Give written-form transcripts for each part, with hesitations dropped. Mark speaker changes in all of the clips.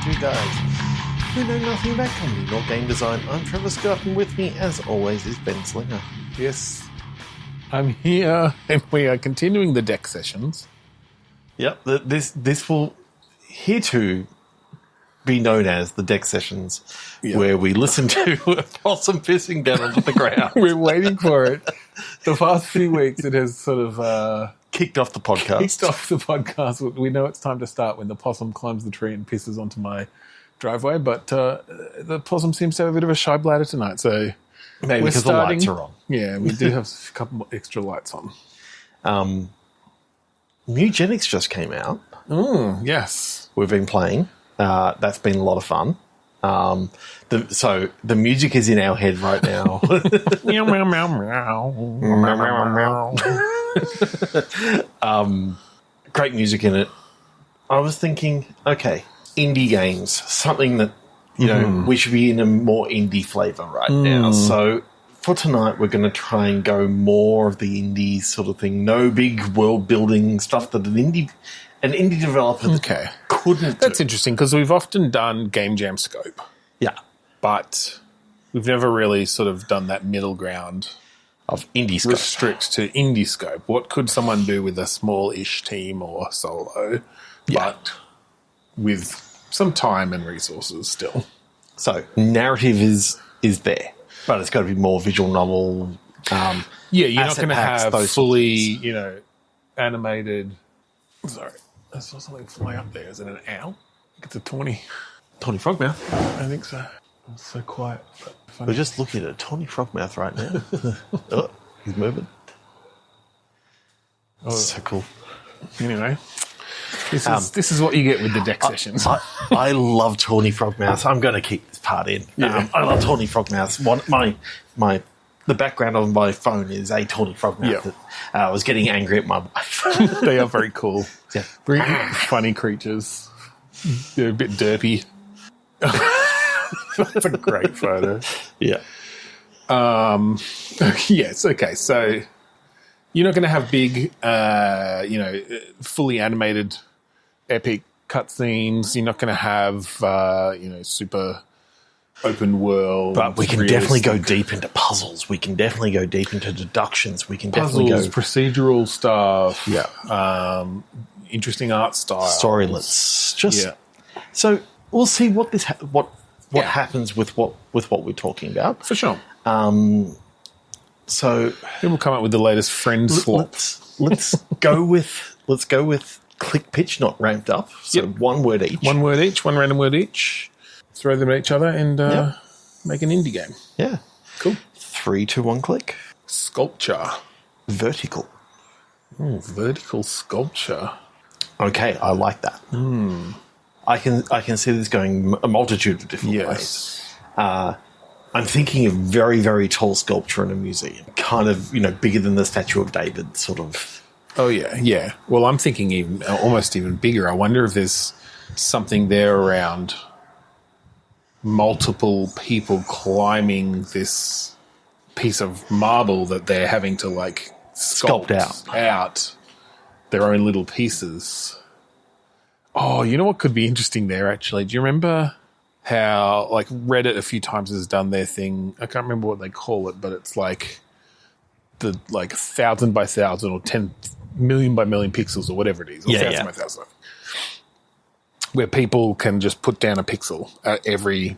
Speaker 1: Two guys who know nothing about comedy nor game design. I'm Trevor Scott, and with me, as always, is Ben Slinger.
Speaker 2: Yes, I'm here, and we are continuing the deck sessions.
Speaker 1: Yep, this will hereto be known as the deck sessions, where we listen to a possum pissing down onto the ground.
Speaker 2: We're waiting for it. The past few weeks, it has sort of
Speaker 1: Kicked off the podcast.
Speaker 2: We know it's time to start when the possum climbs the tree and pisses onto my driveway, but the possum seems to have a bit of a shy bladder tonight, so
Speaker 1: Maybe because the lights are on.
Speaker 2: Yeah, we do have a couple more extra lights on.
Speaker 1: Mugenics just came out.
Speaker 2: Yes.
Speaker 1: We've been playing. That's been a lot of fun. So the music is in our head right now.
Speaker 2: Meow, meow, meow, meow.
Speaker 1: Great music in it. I was thinking, okay, indie games, something that, you know, we should be in a more indie flavour right now. So for tonight, we're going to try and go more of the indie sort of thing. No big world building stuff that an indie developer couldn't
Speaker 2: That's
Speaker 1: do.
Speaker 2: interesting, because we've often done Game Jam Scope.
Speaker 1: Yeah.
Speaker 2: But we've never really sort of done that middle ground
Speaker 1: Of indie scope.
Speaker 2: restrict to indie scope. What could someone do with a small-ish team or solo, but with some time and resources still?
Speaker 1: So narrative is there, but it's got to be more visual novel.
Speaker 2: You're not
Speaker 1: asset
Speaker 2: going to
Speaker 1: packs,
Speaker 2: have
Speaker 1: those
Speaker 2: fully, animated... Sorry, I saw something fly up there. Is it an owl? It's a tawny.
Speaker 1: Tawny Frogmouth.
Speaker 2: I think so. It's so quiet. But funny.
Speaker 1: We're just looking at a Tawny Frogmouth right now. Oh, he's moving. Oh, so cool.
Speaker 2: Anyway, this is what you get with the deck sessions.
Speaker 1: I love Tawny Frogmouth. I'm going to keep this part in.
Speaker 2: Yeah.
Speaker 1: I love Tawny Frogmouth. The background on my phone is a Tawny Frogmouth. I was getting angry at my wife.
Speaker 2: They are very cool.
Speaker 1: Yeah.
Speaker 2: Very funny creatures. They're a bit derpy. That's a great photo.
Speaker 1: Yeah.
Speaker 2: Yes, okay. So you're not going to have big, fully animated, epic cutscenes. You're not going to have, super open world.
Speaker 1: But we can definitely go deep into puzzles. We can definitely go deep into deductions. We can definitely go
Speaker 2: procedural stuff.
Speaker 1: Yeah.
Speaker 2: Interesting art style.
Speaker 1: storylets. So we'll see what what happens with what we're talking about.
Speaker 2: For sure.
Speaker 1: So
Speaker 2: Then we'll come up with the latest friend swap.
Speaker 1: let's go with click pitch, not ramped up. So one word each.
Speaker 2: One word each, one random word each. Throw them at each other and make an indie game.
Speaker 1: Yeah.
Speaker 2: Cool.
Speaker 1: 3, 2, 1 click.
Speaker 2: Sculpture.
Speaker 1: Vertical.
Speaker 2: Vertical sculpture.
Speaker 1: Okay, I like that. I can see this going a multitude of different ways.
Speaker 2: Yes.
Speaker 1: I'm thinking of very, very tall sculpture in a museum. Kind of, bigger than the Statue of David, sort of.
Speaker 2: Oh, yeah. Well, I'm thinking almost even bigger. I wonder if there's something there around multiple people climbing this piece of marble that they're having to, sculpt out their own little pieces. Oh, you know what could be interesting there, actually? Do you remember how, Reddit a few times has done their thing? I can't remember what they call it, but it's the 1,000 by 1,000 or 10 million by million pixels or whatever it is. Or 1,000 by 1,000. Where people can just put down a pixel at every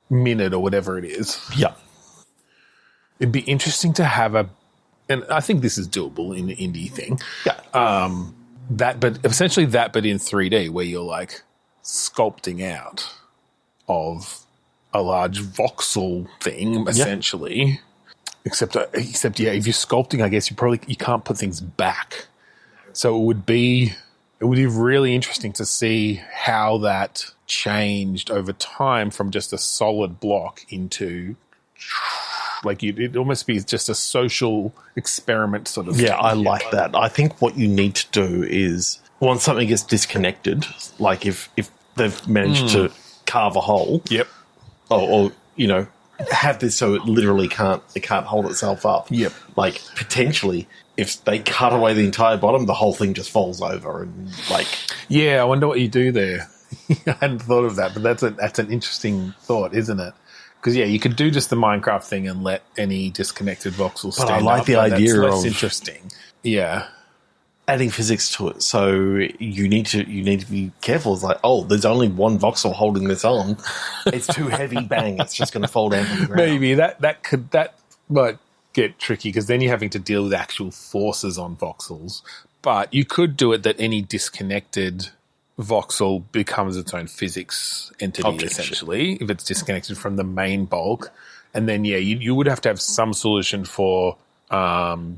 Speaker 2: minute or whatever it is.
Speaker 1: Yeah.
Speaker 2: It'd be interesting to have and I think this is doable in the indie thing.
Speaker 1: Yeah.
Speaker 2: But in 3D, where you're sculpting out of a large voxel thing, essentially. Except if you're sculpting, I guess you can't put things back. So it would be really interesting to see how that changed over time from just a solid block into it'd almost be just a social experiment sort of thing.
Speaker 1: Yeah, I like that. I think what you need to do is once something gets disconnected, if they've managed to carve a hole, or have this so it literally can't hold itself up.
Speaker 2: Yep.
Speaker 1: Potentially, if they cut away the entire bottom, the whole thing just falls over and
Speaker 2: Yeah, I wonder what you do there. I hadn't thought of that, but that's an interesting thought, isn't it? Because, yeah, you could do just the Minecraft thing and let any disconnected voxel stand up.
Speaker 1: But I like the idea
Speaker 2: that's
Speaker 1: of
Speaker 2: less interesting. Yeah.
Speaker 1: adding physics to it. So you need to be careful. It's like, oh, there's only one voxel holding this on. It's too heavy. Bang! It's just going to fall down from the ground.
Speaker 2: Maybe that might get tricky because then you're having to deal with actual forces on voxels. But you could do it that any disconnected voxel becomes its own physics entity, essentially, if it's disconnected from the main bulk. And then, yeah, you would have to have some solution for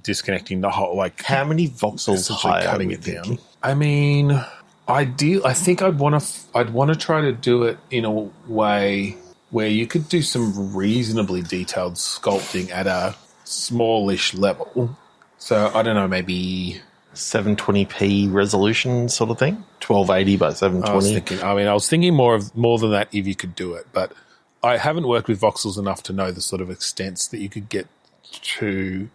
Speaker 2: disconnecting the whole, like...
Speaker 1: How many voxels high
Speaker 2: cutting it down? I mean, I think I'd want to try to do it in a way where you could do some reasonably detailed sculpting at a smallish level. So, I don't know, maybe...
Speaker 1: 720p resolution sort of thing? 1280 by 720?
Speaker 2: I was thinking more than that if you could do it, but I haven't worked with voxels enough to know the sort of extents that you could get to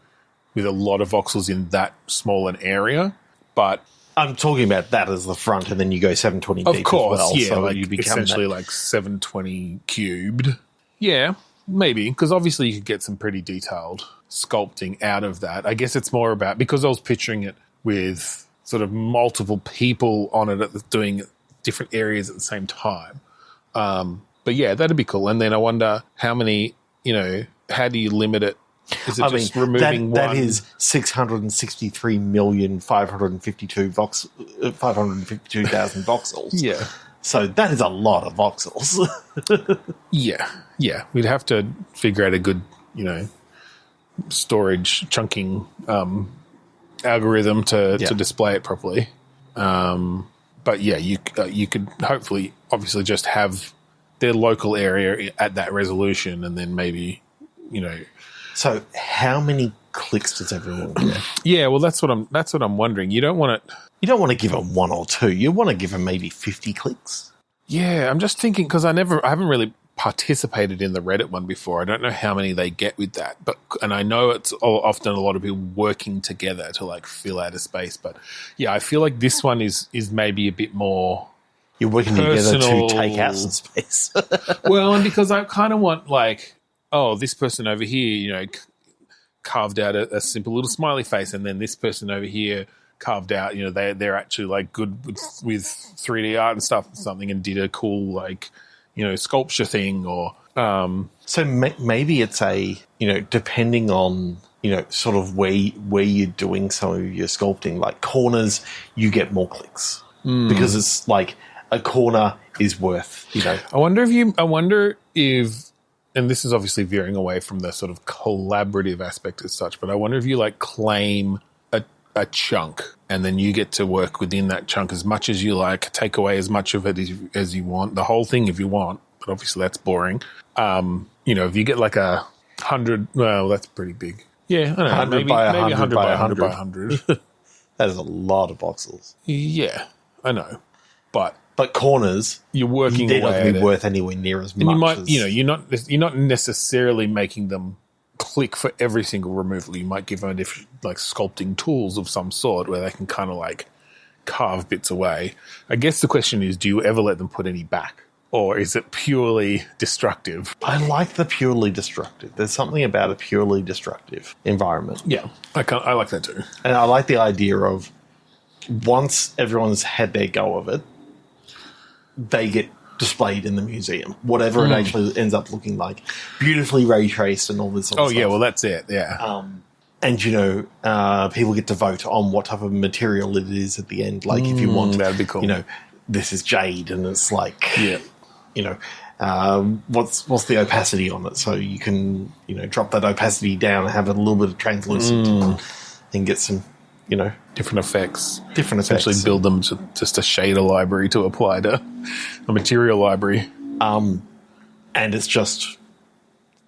Speaker 2: with a lot of voxels in that small an area. But
Speaker 1: I'm talking about that as the front, and then you go 720p
Speaker 2: of course,
Speaker 1: as well.
Speaker 2: Yeah,
Speaker 1: so
Speaker 2: like
Speaker 1: you become
Speaker 2: essentially like 720 cubed. Yeah, maybe, because obviously you could get some pretty detailed sculpting out of that. I guess it's more about, because I was picturing it with sort of multiple people on it doing different areas at the same time. But yeah, that'd be cool. And then I wonder how many, how do you limit it? Is it removing one?
Speaker 1: That is 663,552,000 voxels.
Speaker 2: Yeah.
Speaker 1: So that is a lot of voxels.
Speaker 2: Yeah. We'd have to figure out a good, storage chunking algorithm to display it properly. But yeah, you could hopefully, obviously, just have their local area at that resolution, and then maybe,
Speaker 1: So how many clicks does everyone get?
Speaker 2: Yeah, well, that's what I'm wondering. You don't want
Speaker 1: to give them one or two. You want to give them maybe 50 clicks.
Speaker 2: Yeah, I'm just thinking because I haven't really participated in the Reddit one before. I don't know how many they get with that, and I know it's often a lot of people working together to like fill out a space. But yeah, I feel like this one is maybe a bit more.
Speaker 1: You're working
Speaker 2: personal.
Speaker 1: Together to take out some space.
Speaker 2: Well, and because I kind of want like, oh, this person over here, carved out a simple little smiley face, and then this person over here carved out, they're actually like good with 3D art and stuff or something, and did a cool like, sculpture thing or.
Speaker 1: So maybe it's a, depending on, sort of where you're doing some of your sculpting, like corners, you get more clicks because it's like a corner is worth,
Speaker 2: I wonder if, and this is obviously veering away from the sort of collaborative aspect as such, but I wonder if you like claim a chunk and then you get to work within that chunk as much as you like, take away as much of it as you want, the whole thing if you want, but obviously that's boring. If you get like 100, well, that's pretty big. Yeah, I don't know, maybe 100 by 100 by 100.
Speaker 1: That is a lot of voxels.
Speaker 2: Yeah, I know. But
Speaker 1: corners,
Speaker 2: you're working away.
Speaker 1: They're not be worth anywhere near as much.
Speaker 2: You might, you're not necessarily making them click for every single removal. You might give them different, like sculpting tools of some sort where they can kind of like carve bits away. I guess the question is, do you ever let them put any back, or is it purely destructive?
Speaker 1: I like the purely destructive. There's something about a purely destructive environment.
Speaker 2: Yeah, I like that too.
Speaker 1: And I like the idea of once everyone's had their go of it, they get displayed in the museum, whatever it actually ends up looking like, beautifully ray traced and all this sort of stuff.
Speaker 2: Oh yeah, well that's it. Yeah,
Speaker 1: and people get to vote on what type of material it is at the end. Like if you want,
Speaker 2: that'd be cool.
Speaker 1: This is jade, and it's like,
Speaker 2: yeah,
Speaker 1: what's the opacity on it? So you can drop that opacity down and have it a little bit of translucent and get some.
Speaker 2: Different effects.
Speaker 1: Essentially
Speaker 2: build them to just a shader library to apply to a material library.
Speaker 1: And it's just,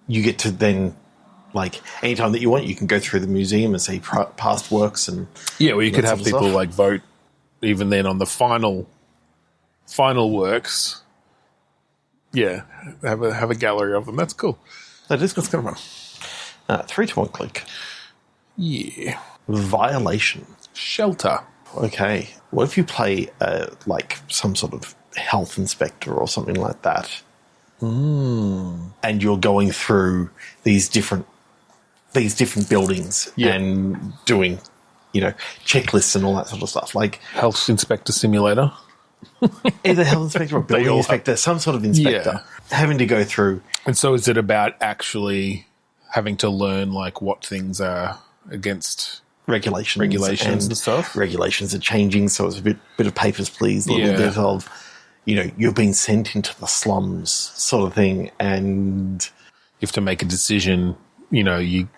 Speaker 1: you get to then, like, anytime that you want, you can go through the museum and see past works and...
Speaker 2: Yeah, well, you could have people, like, vote even then on the final works. Yeah, have a gallery of them. That's cool.
Speaker 1: That's
Speaker 2: kind of
Speaker 1: fun. 3 to 1 click.
Speaker 2: Yeah.
Speaker 1: Violation.
Speaker 2: Shelter.
Speaker 1: Okay. What if you play like some sort of health inspector or something like that. And you're going through these different buildings and doing, checklists and all that sort of stuff. Like
Speaker 2: Health Inspector Simulator.
Speaker 1: Either health inspector or building inspector, some sort of inspector, having to go through.
Speaker 2: And so is it about actually having to learn, like, what things are against regulations and stuff? Regulations
Speaker 1: are changing, so it's a bit of papers, please, a little bit of, you're being sent into the slums sort of thing, and
Speaker 2: you have to make a decision. You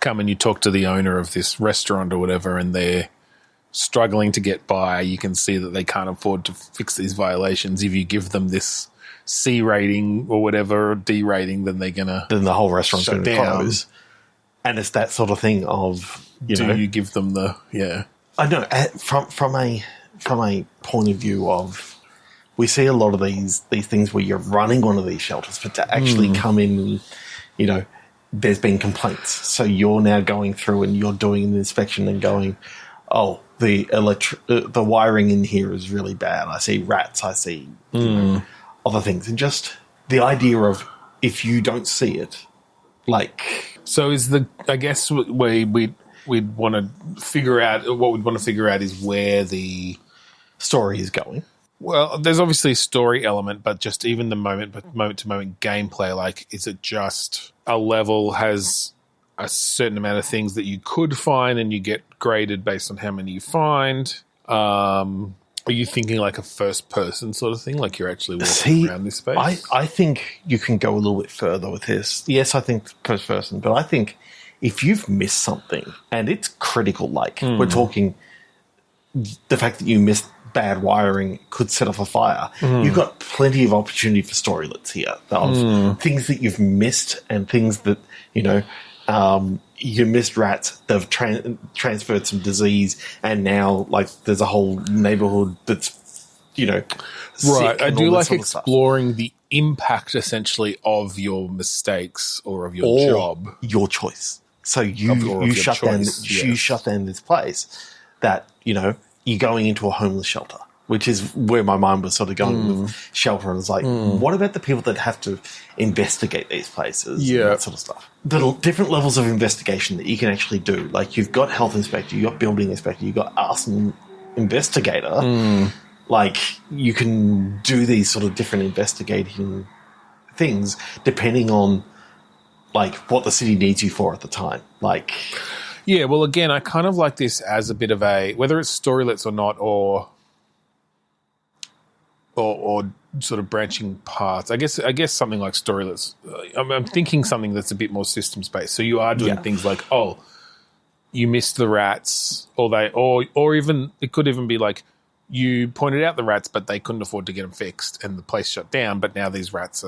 Speaker 2: come and you talk to the owner of this restaurant or whatever, and they're struggling to get by. You can see that they can't afford to fix these violations. If you give them this C rating or whatever, or D rating, then they're gonna
Speaker 1: the whole restaurant's going to close. And it's that sort of thing of
Speaker 2: you give them the
Speaker 1: I know from a point of view of, we see a lot of these things where you're running one of these shelters, but to actually come in and there's been complaints, so you're now going through and you're doing an inspection and going, oh, the wiring in here is really bad. I see rats. I see other things, and just the idea of, if you don't see it, like.
Speaker 2: So I guess we'd want to figure out, what we'd want to figure out is where the
Speaker 1: story is going.
Speaker 2: Well, there's obviously a story element, but just even the moment-to-moment gameplay, like, is it just a level has a certain amount of things that you could find and you get graded based on how many you find? Are you thinking like a first-person sort of thing, like you're actually walking around this space?
Speaker 1: I think you can go a little bit further with this. Yes, I think first-person, but I think if you've missed something, and it's critical, like we're talking the fact that you missed bad wiring could set off a fire. You've got plenty of opportunity for storylets here of things that you've missed and things that, you missed rats. They've transferred some disease, and now, like, there's a whole neighborhood that's,
Speaker 2: right. I do like exploring the impact, essentially, of your mistakes or of your job,
Speaker 1: your choice. So you shut down this place that you're going into a homeless shelter, which is where my mind was sort of going with shelter. And it's like, what about the people that have to investigate these places and that sort of stuff? The different levels of investigation that you can actually do. Like, you've got health inspector, you've got building inspector, you've got arson investigator. Like, you can do these sort of different investigating things depending on, like, what the city needs you for at the time. Like...
Speaker 2: Yeah, well, again, I kind of like this as a bit of a, whether it's storylets or not, or sort of branching parts. I guess something like storylets. I'm thinking something that's a bit more systems based. So you are doing things like, oh, you missed the rats, or even it could even be like, you pointed out the rats, but they couldn't afford to get them fixed, and the place shut down. But now these rats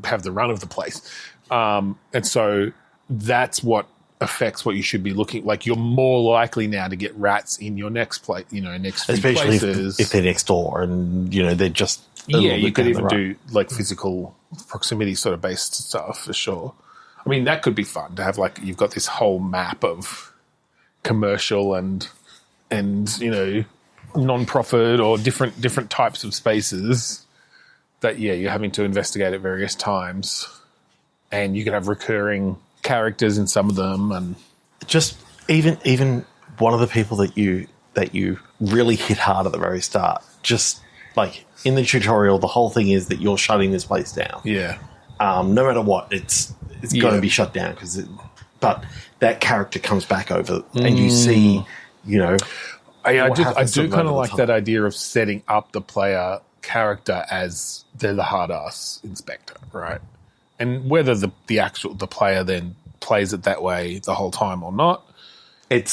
Speaker 2: have the run of the place, and so that's what affects what you should be looking like. You're more likely now to get rats in your next place, next few
Speaker 1: especially
Speaker 2: places.
Speaker 1: If they're next door and they're just
Speaker 2: you could even do like physical proximity sort of based stuff for sure. I mean, that could be fun to have, like, you've got this whole map of commercial and non-profit or different types of spaces that you're having to investigate at various times, and you could have recurring characters in some of them, and
Speaker 1: just even one of the people that you really hit hard at the very start, just like in the tutorial, the whole thing is that you're shutting this place down. No matter what, it's going to be shut down but that character comes back over and you see,
Speaker 2: I do kind of like that idea of setting up the player character as they're the hard ass inspector, right? And whether the player then plays it that way the whole time or not,
Speaker 1: it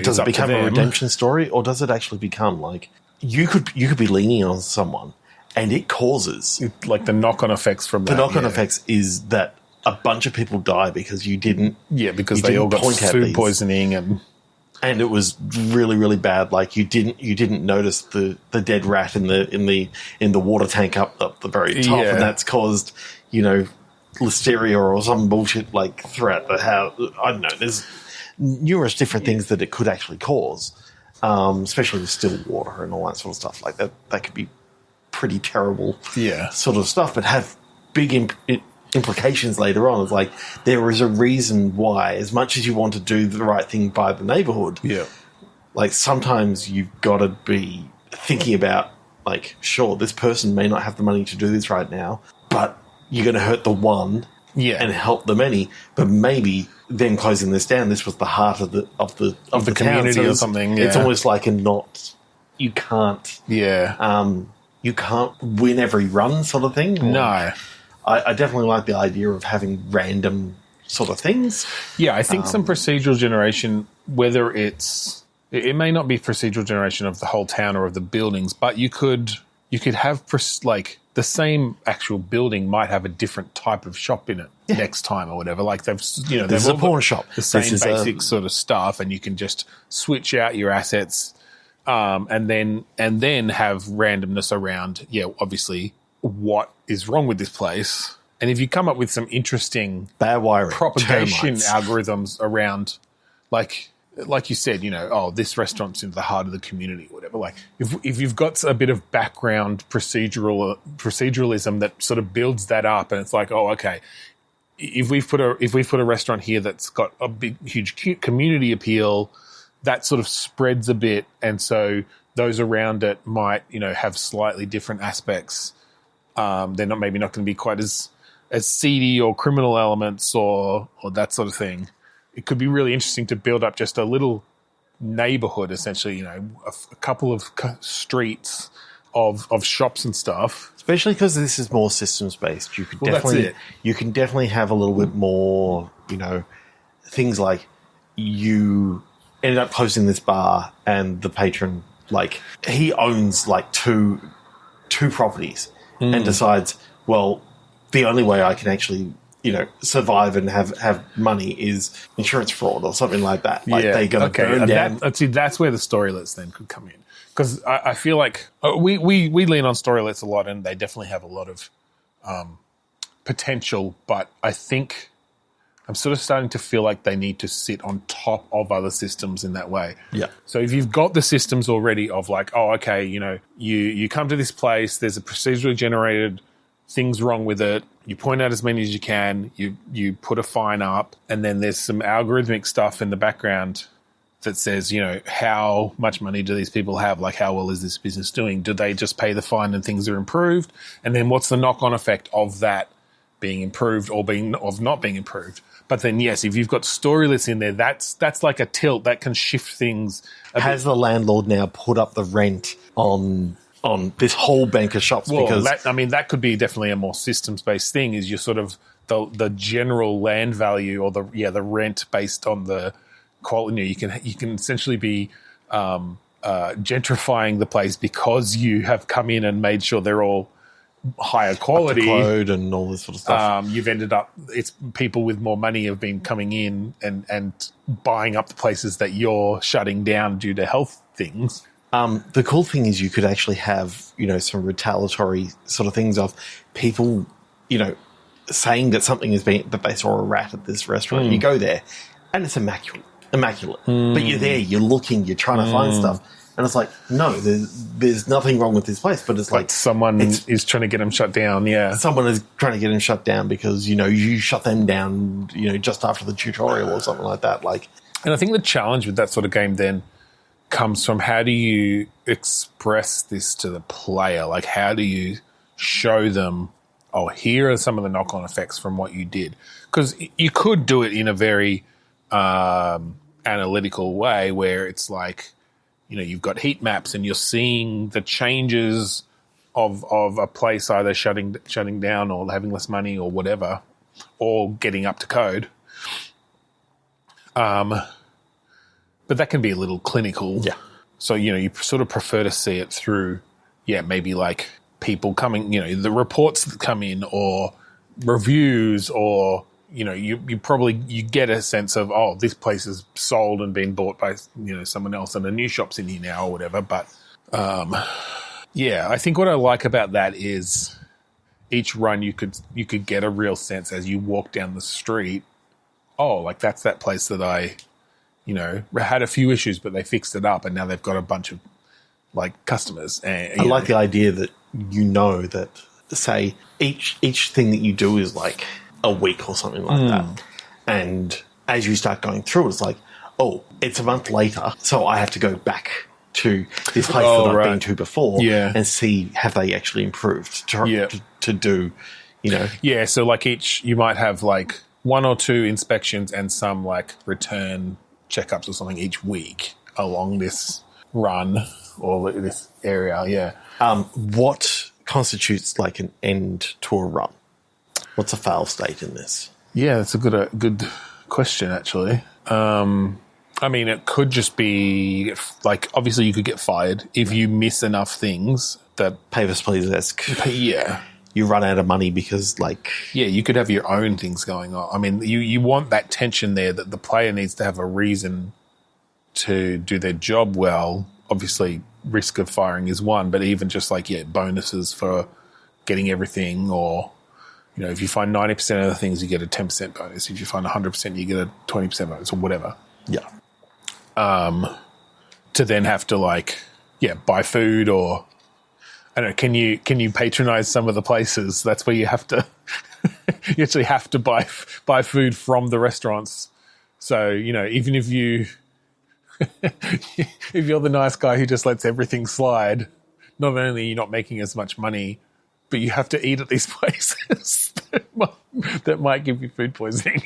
Speaker 1: does it become a redemption story, or does it actually become like you could be leaning on someone and it causes
Speaker 2: like the knock-on effects from that.
Speaker 1: The knock-on effects is that a bunch of people die because you didn't.
Speaker 2: Yeah, because they all got food poisoning
Speaker 1: and it was really, really bad. Like, you didn't notice the dead rat in the water tank up the very top, and that's caused listeria or some bullshit like throughout the house. I don't know. There's numerous different things that it could actually cause, especially with still water and all that sort of stuff like that. That could be pretty terrible
Speaker 2: Yeah.
Speaker 1: sort of stuff, but have big implications later on. It's like there is a reason why, as much as you want to do the right thing by the neighborhood, like sometimes you've got to be thinking about, like, sure, this person may not have the money to do this right now, but you're going to hurt the one and help the many. But maybe them closing this down, this was the heart of the
Speaker 2: community
Speaker 1: town, so
Speaker 2: or something.
Speaker 1: It's almost like you can't you can't win every run sort of thing.
Speaker 2: No.
Speaker 1: I definitely like the idea of having random sort of things.
Speaker 2: Yeah, I think some procedural generation, whether it may not be procedural generation of the whole town or of the buildings, but you could have like the same actual building might have a different type of shop in it next time or whatever. Like
Speaker 1: this is a pawn shop,
Speaker 2: the same basic sort of stuff, and you can just switch out your assets, and then have randomness around. Yeah, obviously, what is wrong with this place? And if you come up with some interesting
Speaker 1: bad wiring,
Speaker 2: propagation
Speaker 1: termites,
Speaker 2: algorithms around, like you said, this restaurant's in the heart of the community, or whatever. Like if you've got a bit of background proceduralism that sort of builds that up, and it's like, oh, okay, if we put a restaurant here that's got a big, huge community appeal, that sort of spreads a bit, and so those around it might, have slightly different aspects. They're not going to be quite as seedy or criminal elements or that sort of thing. It could be really interesting to build up just a little neighborhood, essentially, a couple of streets of shops and stuff.
Speaker 1: Especially because this is more systems based. You could you can definitely have a little bit more, things like you ended up closing this bar and the patron, like, he owns like two properties and decides, well, the only way I can actually, survive and have money is insurance fraud or something like that. Like they're going to burn down.
Speaker 2: That's where the storylets then could come in. Because I feel like we lean on storylets a lot, and they definitely have a lot of potential. But I think I'm sort of starting to feel like they need to sit on top of other systems in that way.
Speaker 1: Yeah.
Speaker 2: So if you've got the systems already of like, oh, okay, you come to this place, there's a procedurally generated things wrong with it. You point out as many as you can. You put a fine up, and then there's some algorithmic stuff in the background that says, how much money do these people have? Like, how well is this business doing? Do they just pay the fine and things are improved? And then what's the knock-on effect of that being improved or of not being improved? But then, yes, if you've got storylets in there, that's like a tilt that can shift things.
Speaker 1: Has the landlord now put up the rent on this whole bank of shops?
Speaker 2: Well,
Speaker 1: because
Speaker 2: that could be definitely a more systems-based thing. Is you're sort of the general land value or the rent based on the quality. You can essentially be gentrifying the place because you have come in and made sure they're all higher quality,
Speaker 1: up to code and all this sort of stuff.
Speaker 2: You've ended up, it's people with more money have been coming in and buying up the places that you're shutting down due to health things.
Speaker 1: The cool thing is you could actually have, some retaliatory sort of things of people, saying that something is that they saw a rat at this restaurant. You go there and it's immaculate. But you're there, you're looking, you're trying to find stuff. And it's like, no, there's nothing wrong with this place. But it's like
Speaker 2: someone is trying to get them shut down, yeah.
Speaker 1: Someone is trying to get them shut down because, you shut them down, just after the tutorial or something like that.
Speaker 2: And I think the challenge with that sort of game then comes from how do you express this to the player? Like, how do you show them, oh, here are some of the knock-on effects from what you did? Because you could do it in a very analytical way where it's like, you've got heat maps and you're seeing the changes of a place either shutting down or having less money or whatever, or getting up to code. But that can be a little clinical.
Speaker 1: Yeah.
Speaker 2: So, you sort of prefer to see it through, maybe like people coming, the reports that come in or reviews or, you probably get a sense of, oh, this place is sold and been bought by, someone else and a new shop's in here now or whatever. But, I think what I like about that is each run you could get a real sense as you walk down the street. Oh, like that's that place that I, had a few issues, but they fixed it up and now they've got a bunch of like customers. And,
Speaker 1: I like the idea that you know that, say, each thing that you do is like a week or something like that. And as you start going through, it's like, oh, it's a month later, so I have to go back to this place that I've been to before and see have they actually improved to do, you know.
Speaker 2: Yeah, so like you might have like 1 or 2 inspections and some like return checkups or something each week along this run or this area,
Speaker 1: What constitutes like an end to a run? What's a fail state in this?
Speaker 2: Yeah, that's a good question, actually. I mean, it could just be, like, obviously you could get fired if you miss enough things that...
Speaker 1: Papers, Please-esque.
Speaker 2: Yeah.
Speaker 1: You run out of money because, like...
Speaker 2: Yeah, you could have your own things going on. I mean, you want that tension there that the player needs to have a reason to do their job well. Obviously, risk of firing is one, but even just, like, bonuses for getting everything, or... You know, if you find 90% of the things, you get a 10% bonus. If you find 100%, you get a 20% bonus or whatever.
Speaker 1: Yeah.
Speaker 2: To then have to, like, buy food, or I don't know, can you patronize some of the places? That's where you have to you actually have to buy food from the restaurants. So, you know, even if you if you're the nice guy who just lets everything slide, not only are you not making as much money, but you have to eat at these places that might give you food poisoning.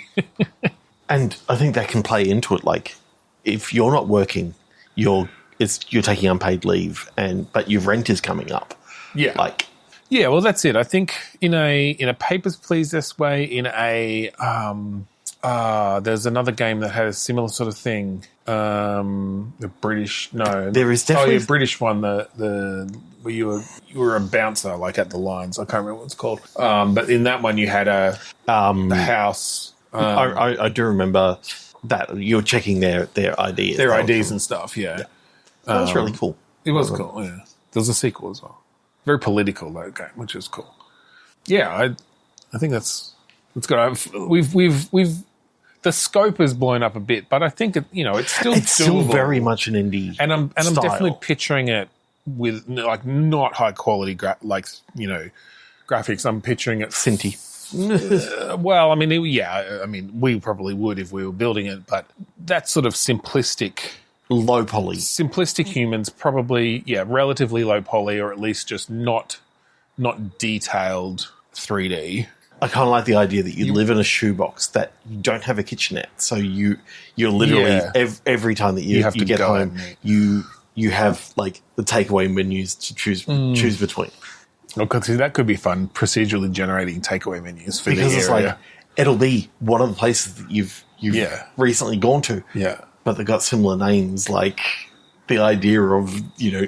Speaker 1: And I think that can play into it. Like, if you're not working, you're taking unpaid leave, but your rent is coming up.
Speaker 2: Yeah.
Speaker 1: Like,
Speaker 2: yeah. Well, that's it. I think in a Papers, Please way, in a there's another game that had a similar sort of thing. The British, no,
Speaker 1: there is definitely
Speaker 2: a British one. The where you were a bouncer, like at the lines. I can't remember what it's called. But in that one, you had a house.
Speaker 1: I do remember that you're checking their ID,
Speaker 2: their IDs and stuff. Yeah,
Speaker 1: that was really cool.
Speaker 2: It was cool. Yeah, there was a sequel as well. Very political that game, which is cool. Yeah, I think that's good. We've the scope has blown up a bit, but I think it's still
Speaker 1: very much an indie,
Speaker 2: and I'm definitely picturing it with like not high quality graphics. I'm picturing it
Speaker 1: Cinty.
Speaker 2: Well, I mean, we probably would if we were building it, but that sort of simplistic,
Speaker 1: low poly,
Speaker 2: humans probably, relatively low poly, or at least just not detailed 3D.
Speaker 1: I kind of like the idea that you live in a shoebox, that you don't have a kitchenette, so you're literally every time that you get home, you have like the takeaway menus to choose between.
Speaker 2: Well, see, that could be fun, procedurally generating takeaway menus for
Speaker 1: because
Speaker 2: the
Speaker 1: it's
Speaker 2: area.
Speaker 1: like it'll be one of the places that you've recently gone to, but they've got similar names, like the idea of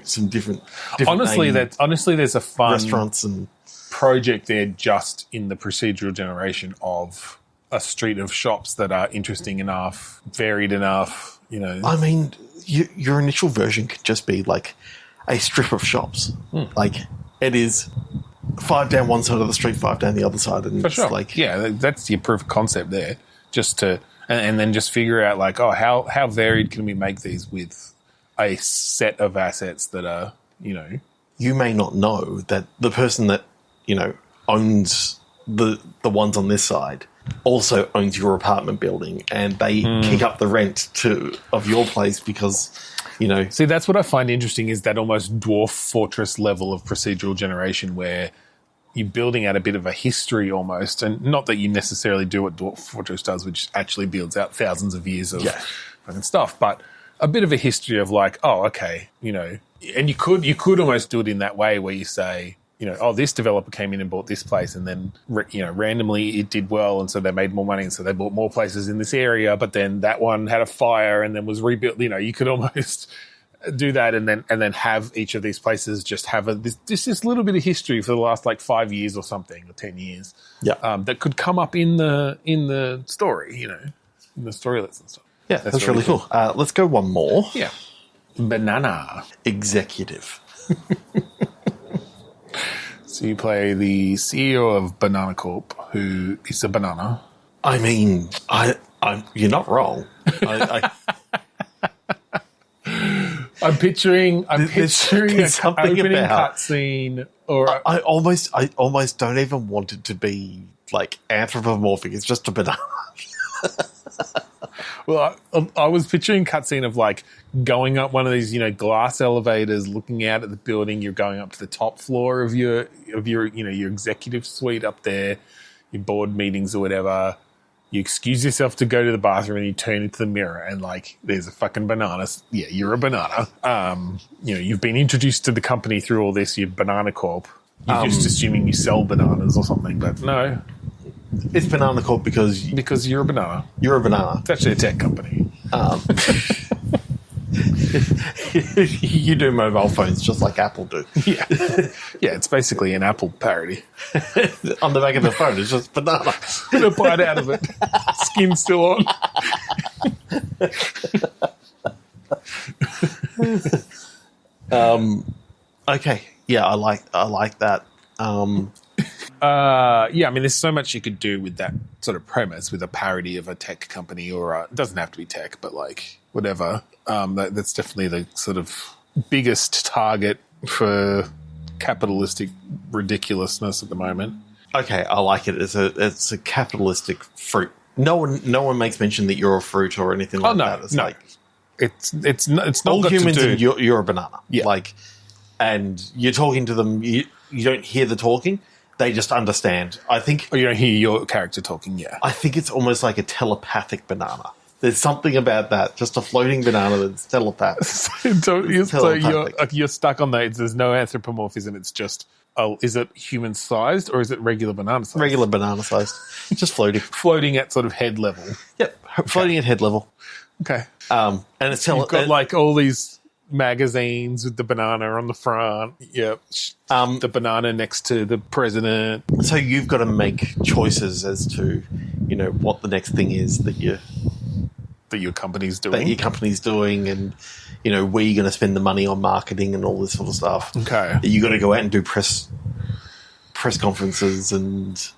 Speaker 1: some different
Speaker 2: honestly, there's a fun
Speaker 1: restaurants and
Speaker 2: project there just in the procedural generation of a street of shops that are interesting enough, varied enough.
Speaker 1: I mean, your initial version could just be like a strip of shops, like. It is 5 down one side of the street, 5 down the other side, and
Speaker 2: for sure. That's your proof of concept there. Just to and then just figure out like, how varied can we make these with a set of assets that are
Speaker 1: You may not know that the person that owns the ones on this side also owns your apartment building, and they kick up the rent of your place because.
Speaker 2: See, that's what I find interesting is that almost dwarf fortress level of procedural generation where you're building out a bit of a history almost, and not that you necessarily do what Dwarf Fortress does, which actually builds out thousands of years of fucking stuff, but a bit of a history of like, oh, okay, and you could almost do it in that way where you say, this developer came in and bought this place, and then, randomly it did well, and so they made more money, and so they bought more places in this area, but then that one had a fire and then was rebuilt. You could almost do that and then have each of these places just have this little bit of history for the last like 5 years or something, or 10 years.
Speaker 1: Yeah.
Speaker 2: That could come up in the story, in the storylets and stuff.
Speaker 1: Yeah, that's really cool. Let's go one more.
Speaker 2: Yeah. Banana.
Speaker 1: Executive.
Speaker 2: So you play the CEO of Banana Corp, who is a banana.
Speaker 1: I mean, you're not wrong.
Speaker 2: I'm picturing
Speaker 1: there's
Speaker 2: an
Speaker 1: something
Speaker 2: opening
Speaker 1: about-
Speaker 2: cutscene, or
Speaker 1: I almost don't even want it to be like anthropomorphic. It's just a banana.
Speaker 2: well, I was picturing a cutscene of like going up one of these, glass elevators, looking out at the building. You're going up to the top floor of your your executive suite up there, your board meetings or whatever. You excuse yourself to go to the bathroom and you turn into the mirror and like there's a fucking banana. Yeah, you're a banana. You've been introduced to the company through all this. You're Banana Corp. You're just assuming you sell bananas or something, but no,
Speaker 1: It's Banana Corp because
Speaker 2: you're a banana.
Speaker 1: you're a banana.
Speaker 2: It's actually a tech company.
Speaker 1: You do mobile phones just like Apple do.
Speaker 2: Yeah, it's basically an Apple parody.
Speaker 1: On the back of the phone, it's just banana.
Speaker 2: Get a bite out of it. Skin's still on.
Speaker 1: Okay, yeah, I like that.
Speaker 2: There's so much you could do with that sort of premise with a parody of a tech company, or it doesn't have to be tech, but like whatever. That's definitely the sort of biggest target for capitalistic ridiculousness at the moment.
Speaker 1: Okay, I like it. It's a capitalistic fruit. No one makes mention that you're a fruit or anything like that. It's like
Speaker 2: it's not
Speaker 1: all
Speaker 2: got
Speaker 1: humans
Speaker 2: to do.
Speaker 1: and you're a banana.
Speaker 2: Yeah.
Speaker 1: Like, and you're talking to them. You don't hear the talking. They just understand. I think.
Speaker 2: Or you don't hear your character talking. Yeah.
Speaker 1: I think it's almost like a telepathic banana. There's something about that. Just a floating banana that's telepathic.
Speaker 2: So you're stuck on that. There's no anthropomorphism. It's just, is it human sized or is it regular banana sized?
Speaker 1: Regular banana sized. Just floating.
Speaker 2: Floating at sort of head level.
Speaker 1: Yep. Floating at head level.
Speaker 2: Okay.
Speaker 1: And it's
Speaker 2: You've got like all these magazines with the banana on the front. Yep. The banana next to the president.
Speaker 1: So you've got to make choices as to, what the next thing is that your
Speaker 2: company's doing.
Speaker 1: And, where you're going to spend the money on marketing and all this sort of stuff.
Speaker 2: Okay.
Speaker 1: You got to go out and do press conferences and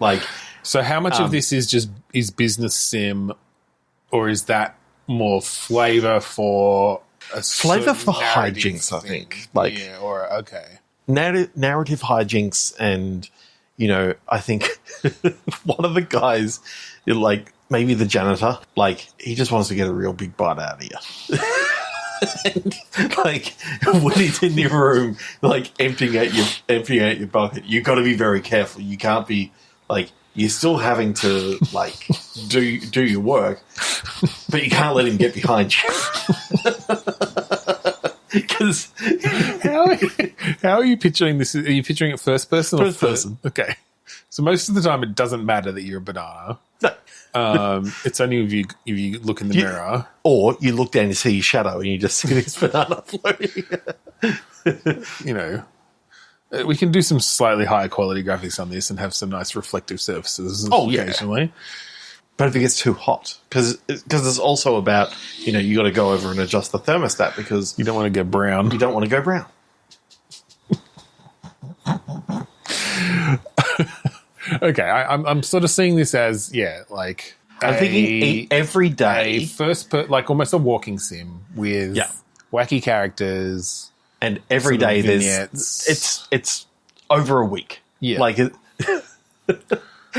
Speaker 1: like.
Speaker 2: So how much of this is business sim, or is that more flavor for
Speaker 1: hijinks? I think narrative hijinks, and I think one of the guys, maybe the janitor, he just wants to get a real big bite out of you. And, when he's in your room, emptying out your bucket, you've got to be very careful. You can't be you're still having to do your work, but you can't let him get behind you. Because
Speaker 2: how are you picturing this? Are you picturing it first person or
Speaker 1: First person?
Speaker 2: Okay, so most of the time it doesn't matter that you're a banana.
Speaker 1: No.
Speaker 2: It's only if you look in the mirror,
Speaker 1: or you look down and see your shadow, and you just see this banana floating.
Speaker 2: We can do some slightly higher quality graphics on this and have some nice reflective surfaces occasionally.
Speaker 1: But if it gets too hot, because it's also about, you got to go over and adjust the thermostat because
Speaker 2: you don't want to go brown.
Speaker 1: You don't want to go brown.
Speaker 2: Okay, I'm sort of seeing this as
Speaker 1: I'm thinking every day,
Speaker 2: almost a walking sim with wacky characters,
Speaker 1: and every day
Speaker 2: vignettes.
Speaker 1: it's over a week.
Speaker 2: Yeah,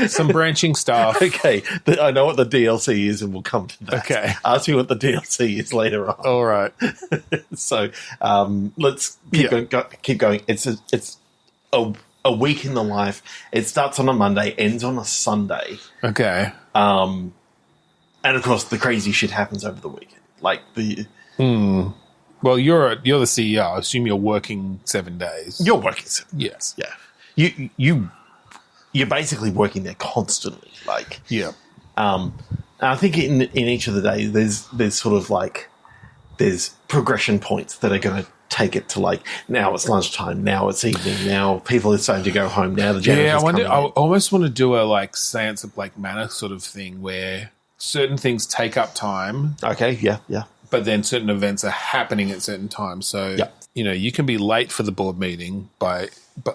Speaker 2: some branching stuff.
Speaker 1: Okay, I know what the DLC is, and we'll come to that.
Speaker 2: Okay,
Speaker 1: ask me what the DLC is later on.
Speaker 2: All right.
Speaker 1: So let's keep going. It's a week in the life. It starts on a Monday, ends on a Sunday.
Speaker 2: Okay.
Speaker 1: And of course, the crazy shit happens over the weekend.
Speaker 2: Well, you're the CEO. I assume you're working 7 days.
Speaker 1: You're working 7 days.
Speaker 2: Yes.
Speaker 1: Yeah. You're basically working there constantly. And I think in each of the days, there's sort of there's progression points that are going to take it to now it's lunchtime, now it's evening, now people are starting to go home, now the janitor's coming in.
Speaker 2: I almost want to do a Seance of Black Manor sort of thing where certain things take up time.
Speaker 1: Okay, yeah.
Speaker 2: But then certain events are happening at certain times. So, you can be late for the board meeting but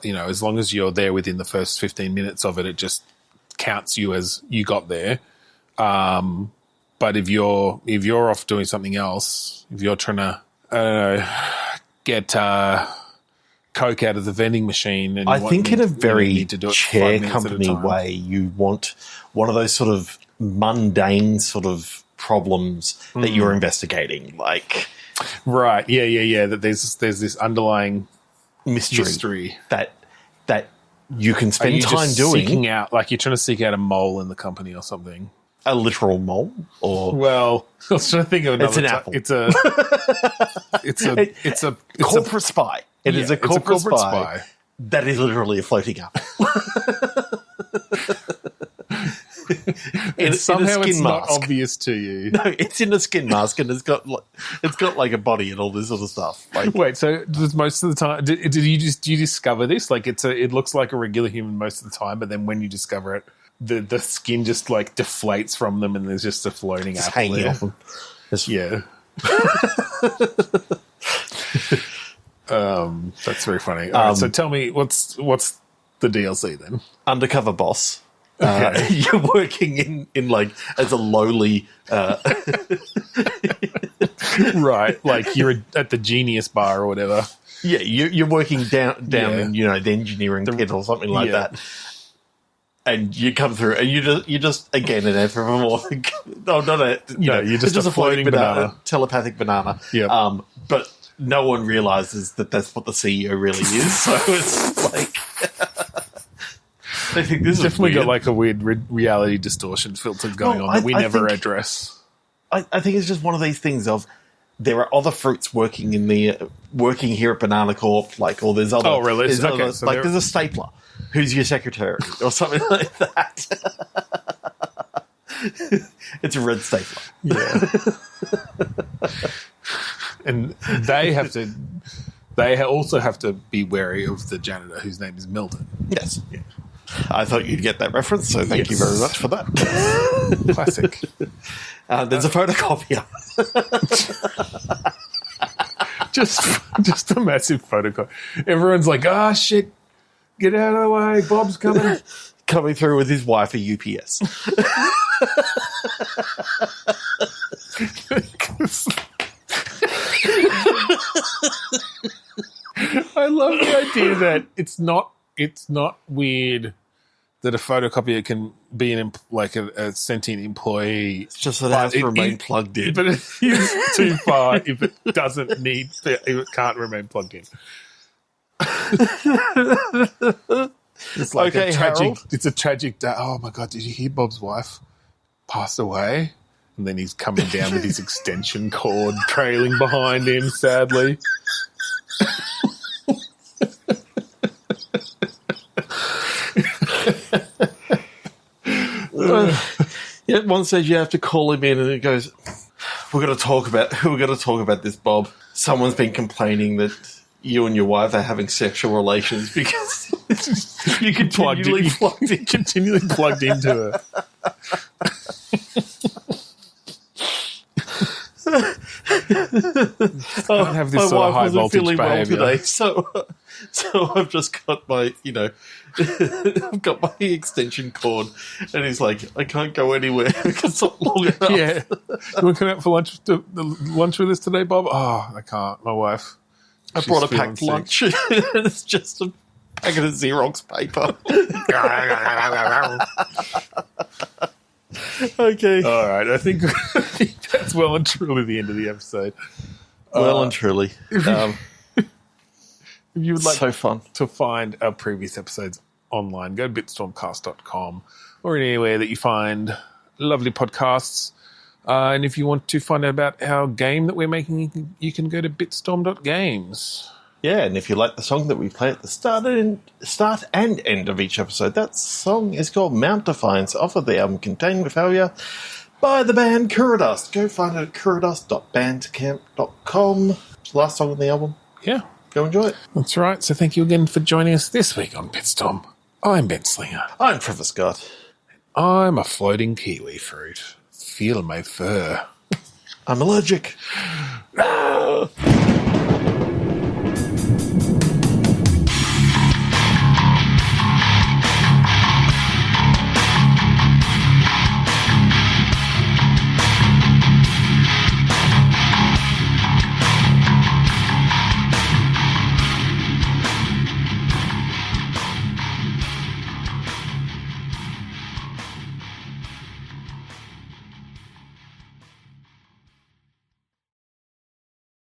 Speaker 2: as long as you're there within the first 15 minutes of it, it just counts you as you got there. But if you're off doing something else, if you're trying to I don't know, get Coke out of the vending machine. And
Speaker 1: I think in a very
Speaker 2: need to do it
Speaker 1: chair
Speaker 2: 5 minutes at a
Speaker 1: company
Speaker 2: time.
Speaker 1: way, you want one of those sort of mundane sort of problems that you're investigating, like
Speaker 2: Right, yeah. That there's this underlying
Speaker 1: mystery. that you can
Speaker 2: Are
Speaker 1: spend
Speaker 2: you
Speaker 1: time
Speaker 2: just
Speaker 1: doing.
Speaker 2: seeking out, like you're trying to seek out a mole in the company or something?
Speaker 1: A literal mole, or
Speaker 2: Well, I was trying to think of another.
Speaker 1: It's an apple.
Speaker 2: It's a
Speaker 1: corporate spy. It is a corporate spy that is literally a floating apple.
Speaker 2: And somehow it's not
Speaker 1: mask.
Speaker 2: obvious to you.
Speaker 1: No, it's in a skin mask, and it's got like a body and all this sort of stuff. Like,
Speaker 2: Wait, so does most of the time, do you discover this? Like it looks like a regular human most of the time, but then when you discover it, the skin just like deflates from them, and there's just a floating apple
Speaker 1: hanging
Speaker 2: there.
Speaker 1: off them.
Speaker 2: Yeah. That's very funny. All right, so tell me, what's the DLC then?
Speaker 1: Undercover boss. You're working in like as a lowly
Speaker 2: Right, like you're at the Genius Bar or whatever.
Speaker 1: yeah, you're working down in the engineering pit or something like that. And you come through, and you just again an anthropomorphic. No, not a.
Speaker 2: You're just a floating banana,
Speaker 1: telepathic banana.
Speaker 2: Yeah.
Speaker 1: But no one realizes that that's what the CEO really is. So it's like they think this
Speaker 2: definitely
Speaker 1: is
Speaker 2: got
Speaker 1: weird.
Speaker 2: like a weird reality distortion filter going on that we never address.
Speaker 1: I think it's just one of these things of there are other fruits working here at Banana Corp, like, or there's other.
Speaker 2: Oh, really?
Speaker 1: There's,
Speaker 2: Okay,
Speaker 1: other,
Speaker 2: so
Speaker 1: like there's a stapler who's your secretary or something like that. It's a red stapler.
Speaker 2: Yeah. And they also have to be wary of the janitor whose name is Milton.
Speaker 1: Yes. Yeah. I thought you'd get that reference, so thank you very much for that.
Speaker 2: Classic.
Speaker 1: There's a photocopier.
Speaker 2: just a massive photocopy. Everyone's like, "Ah, shit, get out of the way, Bob's coming."
Speaker 1: Coming through with his wife a UPS.
Speaker 2: I love the idea that it's not weird that a photocopier can be a sentient employee.
Speaker 1: It's just that it has to remain plugged in.
Speaker 2: But it is too far if it can't remain plugged in. It's like
Speaker 1: Okay,
Speaker 2: a tragic.
Speaker 1: Harold.
Speaker 2: It's a tragic day. Oh my god! Did you hear Bob's wife passed away? And then he's coming down with his extension cord trailing behind him, sadly.
Speaker 1: At one stage, you have to call him in, and it goes, "We're going to talk about this, Bob. Someone's been complaining that you and your wife are having sexual relations because you continually
Speaker 2: plugged into her." Can't have this sort of high voltage behaviour.
Speaker 1: today, so I've just got my, I've got my extension cord, and he's like, I can't go anywhere because it's not long enough.
Speaker 2: Yeah, you want to come out for lunch with us today, Bob? Oh, I can't. My wife.
Speaker 1: I brought a packed lunch, and it's just a packet of Xerox paper. Okay.
Speaker 2: All right, I think that's well and truly the end of the episode.
Speaker 1: Well and truly.
Speaker 2: If you would like
Speaker 1: so fun
Speaker 2: to find our previous episodes online, go to bitstormcast.com or anywhere that you find lovely podcasts. And if you want to find out about our game that we're making, you can go to bitstorm.games.
Speaker 1: Yeah, and if you like the song that we play at the start and end of each episode, that song is called Mount Defiance off of the album Contain with Failure by the band Kuradust. Go find it at kuradust.bandcamp.com. It's the last song on the album.
Speaker 2: Yeah.
Speaker 1: Go enjoy it.
Speaker 2: That's right. So thank you again for joining us this week on Bitstorm. I'm Ben Slinger.
Speaker 1: I'm Trevor Scott.
Speaker 2: I'm a floating kiwi fruit. Feel my fur.
Speaker 1: I'm allergic.